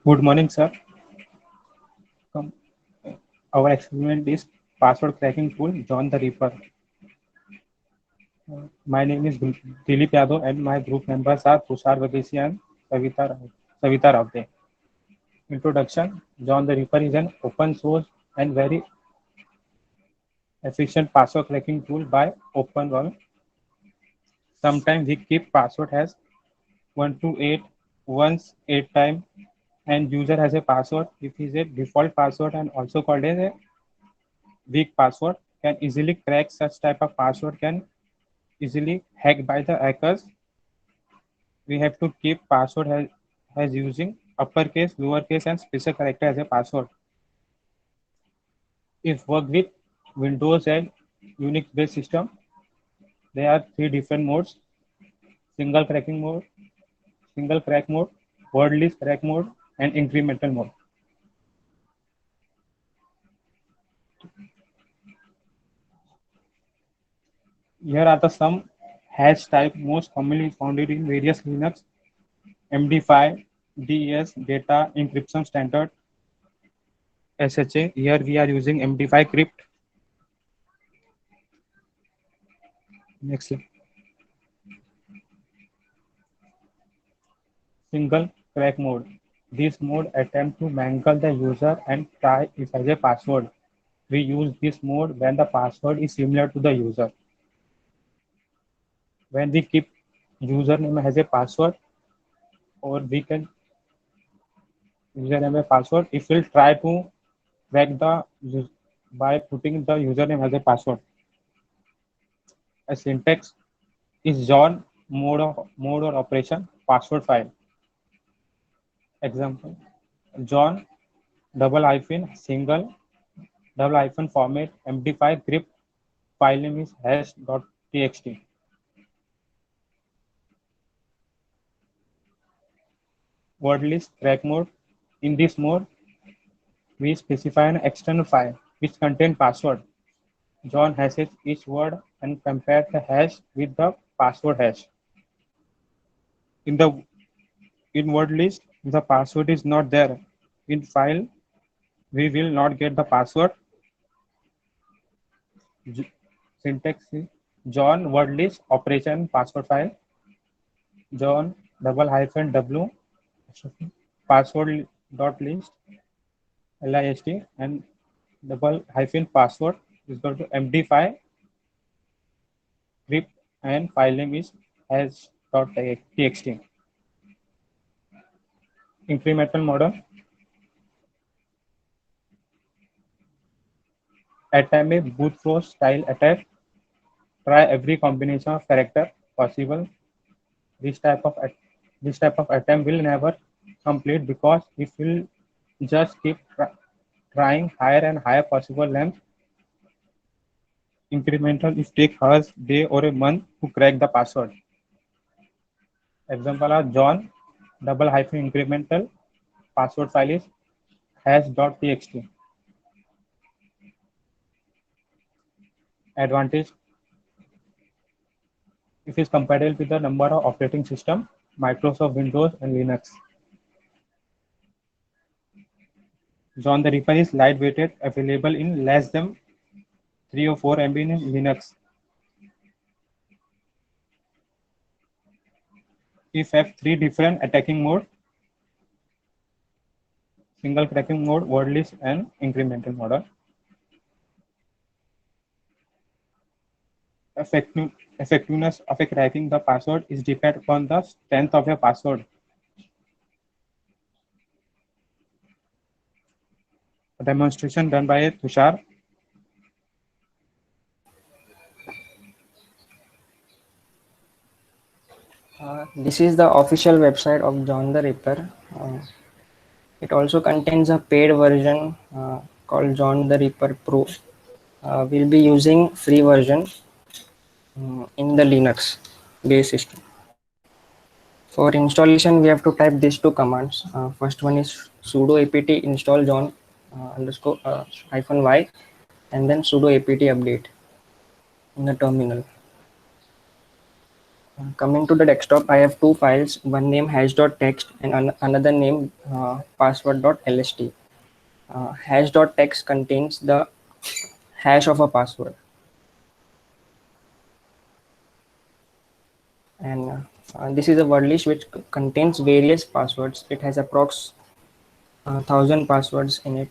Good morning, sir. Come- Our experiment is password cracking tool, John the Ripper. My name is Dilip Yadav and my group members are Tushar Vadeshi and Savita Ravde. Introduction: John the Ripper is an open source and very efficient password cracking tool by OpenWorld. Sometimes we keep password as 128 once 8 times and user has a password if is a default password and also called as a weak password can easily crack. Such type of password can easily hacked by the hackers. We have to keep password as using uppercase, lowercase, and special character as a password. If work with Windows and Unix based system, there are three different modes: single cracking mode, single crack mode, word list crack mode, and incremental mode. Here are the some hash type most commonly found in various Linux: MD5, DES, data encryption standard, SHA. Here we are using MD5 crypt. Next slide. Single crack mode. This mode attempt to mangle the user and try it as a password. We use this mode when the password is similar to the user. When we keep username as a password, or we can username a password, it will try to crack the by putting the username as a password. A syntax is John mode or operation password file. Example: John double hyphen single double hyphen format MD5 crypt file name is hash.txt. Word list crack mode. In this mode, we specify an external file which contains password. John hashes each word and compare the hash with the password hash. In the word list, the password is not there. In file, we will not get the password. Syntax is John word list operation password file. John double hyphen W password dot list list and double hyphen password is equal to MD5 script and file name is hash.txt. Incremental model attempt a brute force style attack. Try every combination of character possible. This type of attempt will never complete because it will just keep trying higher and higher possible length. Incremental is take hours, day, or a month to crack the password. Example are John double hyphen incremental password file is hash.txt. Advantage: it is compatible with the number of operating system, Microsoft Windows and Linux. John the Ripper is lightweighted, available in less than 3 or 4 MB in Linux. If have three different attacking mode: single cracking mode, word list, and incremental model. Effectiveness of a cracking the password is depend upon the strength of your password. A demonstration done by Tushar. This is the official website of John the Ripper. It also contains a paid version called John the Ripper Pro. We'll be using free version in the Linux base system. For installation, we have to type these two commands. First one is sudo apt install John underscore hyphen y, and then sudo apt update in the terminal. Coming to the desktop, I have two files, one name hash.txt and another name password.lst. Hash.txt contains the hash of a password, and this is a word list which contains various passwords. It has approx 1000 passwords in it.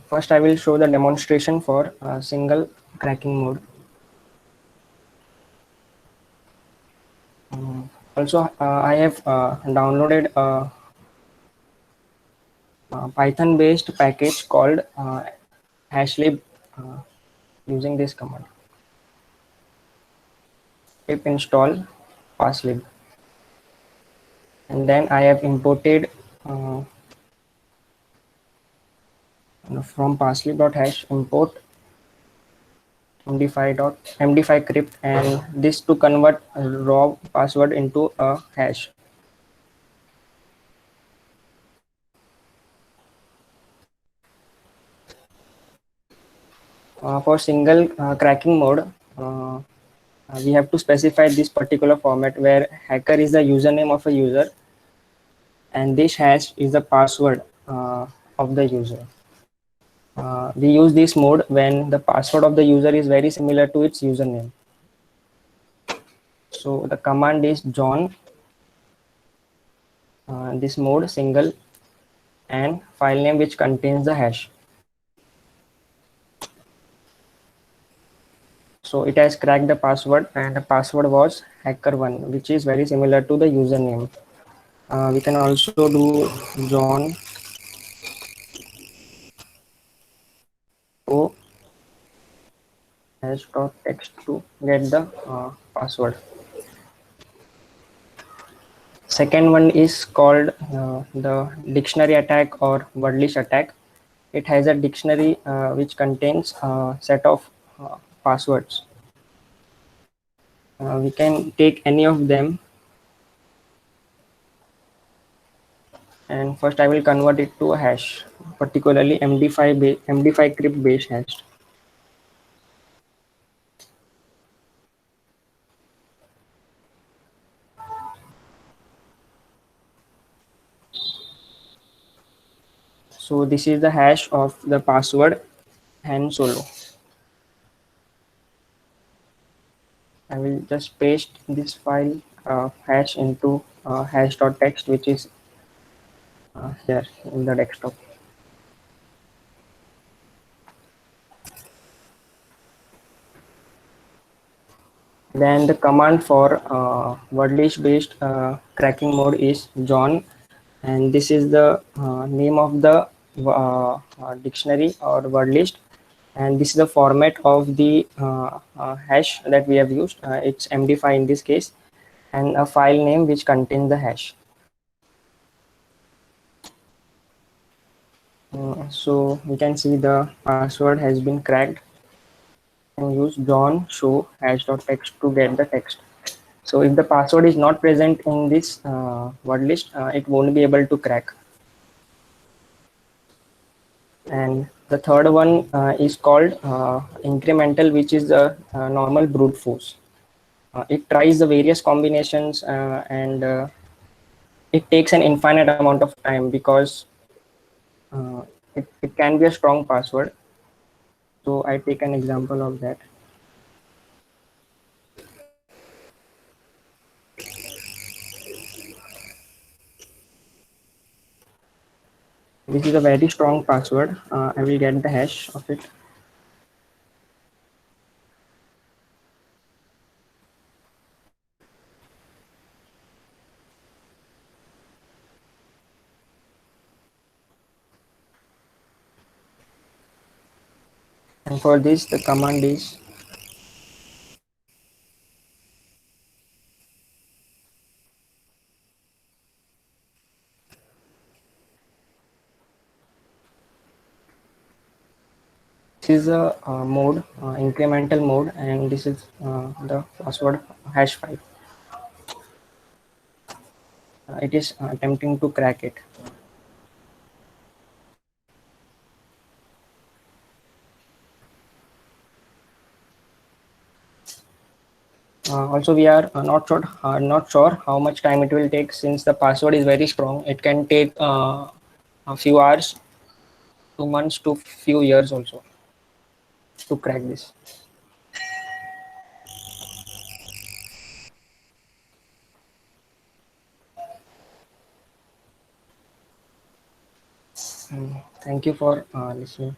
First, I will show the demonstration for single cracking mode. Also, I have downloaded a Python-based package called hashlib using this command. Pip install passlib, and then I have imported from passlib.hash import md5 crypt, and this to convert a raw password into a hash. For single cracking mode, we have to specify this particular format where hacker is the username of a user and this hash is the password of the user. We use this mode when the password of the user is very similar to its username. So the command is john this mode single and file name which contains the hash. So it has cracked the password, and the password was hacker1, which is very similar to the username. We can also do john o hash.txt to get the password. Second one is called the dictionary attack or word list attack. It has a dictionary which contains a set of passwords. We can take any of them, and first I will convert it to a hash, particularly MD5 crypt based hash. So this is the hash of the password Han Solo. I will just paste this file hash into hash.txt, which is here in the desktop. Then the command for word list based cracking mode is John, and this is the name of the dictionary or word list, and this is the format of the hash that we have used. It's MD5 in this case, and a file name which contains the hash. So we can see the password has been cracked, and use John show hash.txt to get the text. So if the password is not present in this word list, it won't be able to crack. And the third one is called incremental, which is the normal brute force. It tries the various combinations and it takes an infinite amount of time because it can be a strong password. So I take an example of that. This is a very strong password. I will get the hash of it. And for this, the command is this is a mode, incremental mode, and this is the password hash5. It is attempting to crack it. Also, we are not sure how much time it will take since the password is very strong. It can take a few hours, 2 months to few years also to crack this. Thank you for listening.